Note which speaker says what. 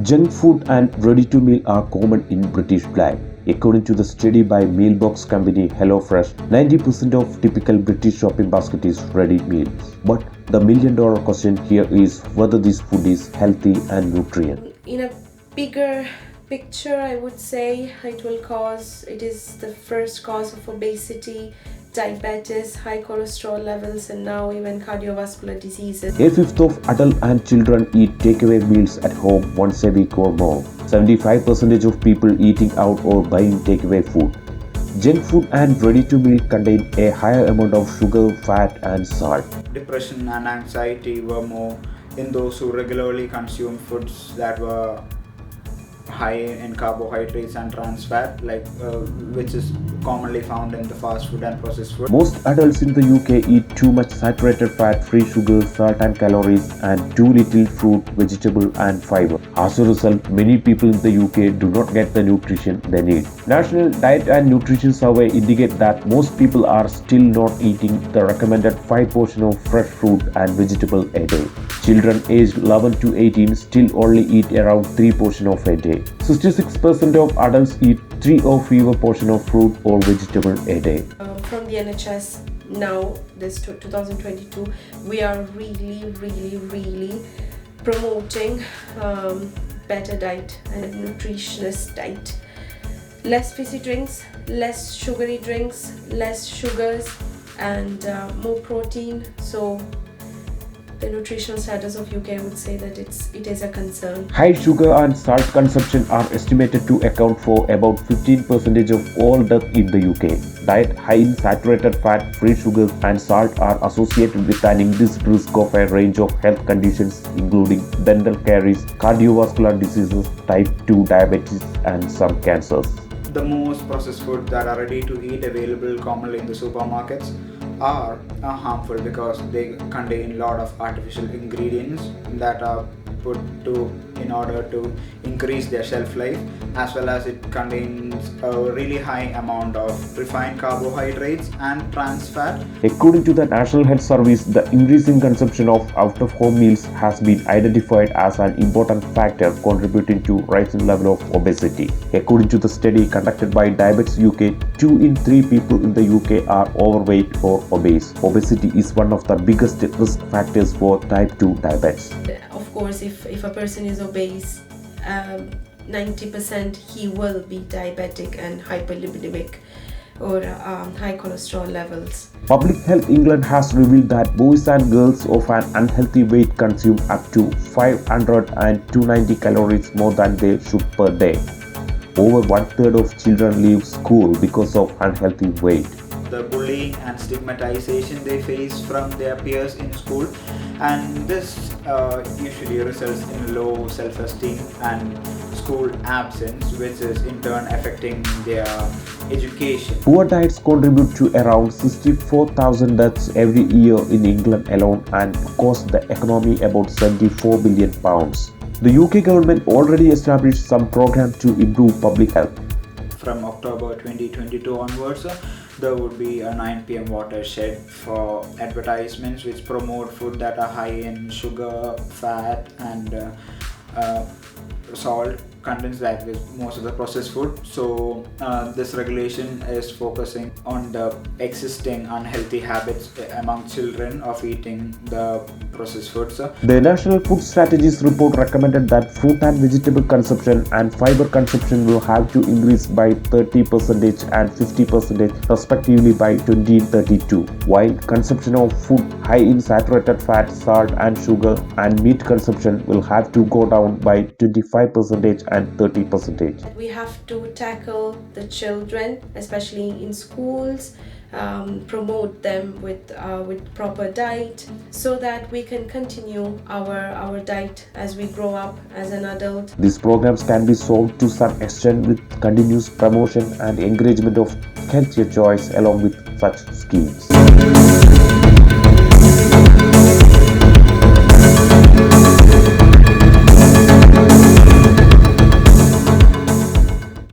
Speaker 1: Junk food and ready-to-meal are common in British diet. According to the study by mealbox company HelloFresh, 90% of typical British shopping basket is ready meals. But the million-dollar question here is whether this food is healthy and nutrient.
Speaker 2: In a bigger picture, I would say it is the first cause of obesity, diabetes, high cholesterol levels, and now even cardiovascular diseases.
Speaker 1: A fifth of adults and children eat takeaway meals at home once a week or more. 75% of people eating out or buying takeaway food. Junk food and ready-to-meal contain a higher amount of sugar, fat, and salt.
Speaker 3: Depression and anxiety were more in those who regularly consume foods that were high in carbohydrates and trans fat, which is commonly found in the fast food and processed food.
Speaker 1: Most adults in the UK eat too much saturated fat, free sugar, salt and calories, and too little fruit, vegetable and fiber. As a result, many people in the UK do not get the nutrition they need. National Diet and Nutrition Survey indicate that most people are still not eating the recommended 5 portions of fresh fruit and vegetable a day. Children aged 11 to 18 still only eat around 3 portions of a day. 66% of adults eat 3 or fewer portions of fruit or vegetable a day.
Speaker 2: From the NHS now, this 2022, we are really promoting better diet and nutritious diet. Less fizzy drinks, less sugary drinks, less sugars, and more protein. So the nutritional status of UK would say that it is a concern.
Speaker 1: High sugar and salt consumption are estimated to account for about 15% of all death in the UK. Diet high in saturated fat, free sugars and salt are associated with an increased risk of a range of health conditions including dental caries, cardiovascular diseases, type 2 diabetes and some cancers.
Speaker 3: The most processed foods that are ready to eat available commonly in the supermarkets are harmful because they contain a lot of artificial ingredients that are put in order to increase their shelf life, as well as it contains a really high amount of refined carbohydrates and trans fat.
Speaker 1: According to the National Health Service, the increasing consumption of out-of-home meals has been identified as an important factor contributing to rising level of obesity. According to the study conducted by Diabetes UK, 2 in 3 people in the UK are overweight or obese. Obesity is one of the biggest risk factors for type 2 diabetes.
Speaker 2: Of course, if a person is obese, 90% he will be diabetic and hyperlipidemic or high cholesterol levels.
Speaker 1: Public Health England has revealed that boys and girls of an unhealthy weight consume up to 500 and 290 calories more than they should per day. Over 1/3 of children leave school because of unhealthy weight.
Speaker 3: The bullying and stigmatization they face from their peers in school, and this usually results in low self-esteem and school absence, which is in turn affecting their education.
Speaker 1: Poor diets contribute to around 64,000 deaths every year in England alone and cost the economy about £74 billion. The UK government already established some programs to improve public health.
Speaker 3: From October 2022 onwards, there would be a 9 p.m. watershed for advertisements which promote food that are high in sugar, fat and salt contents, like with most of the processed food. So this regulation is focusing on the existing unhealthy habits among children of eating the processed foods.
Speaker 1: The National Food Strategies report recommended that fruit and vegetable consumption and fiber consumption will have to increase by 30% and 50% respectively by 2032, while consumption of food high in saturated fat, salt and sugar and meat consumption will have to go down by 25% and 30%.
Speaker 2: We have to tackle the children, especially in schools, promote them with proper diet so that we can continue our diet as we grow up as an adult.
Speaker 1: These programs can be solved to some extent with continuous promotion and encouragement of healthier choice along with such schemes.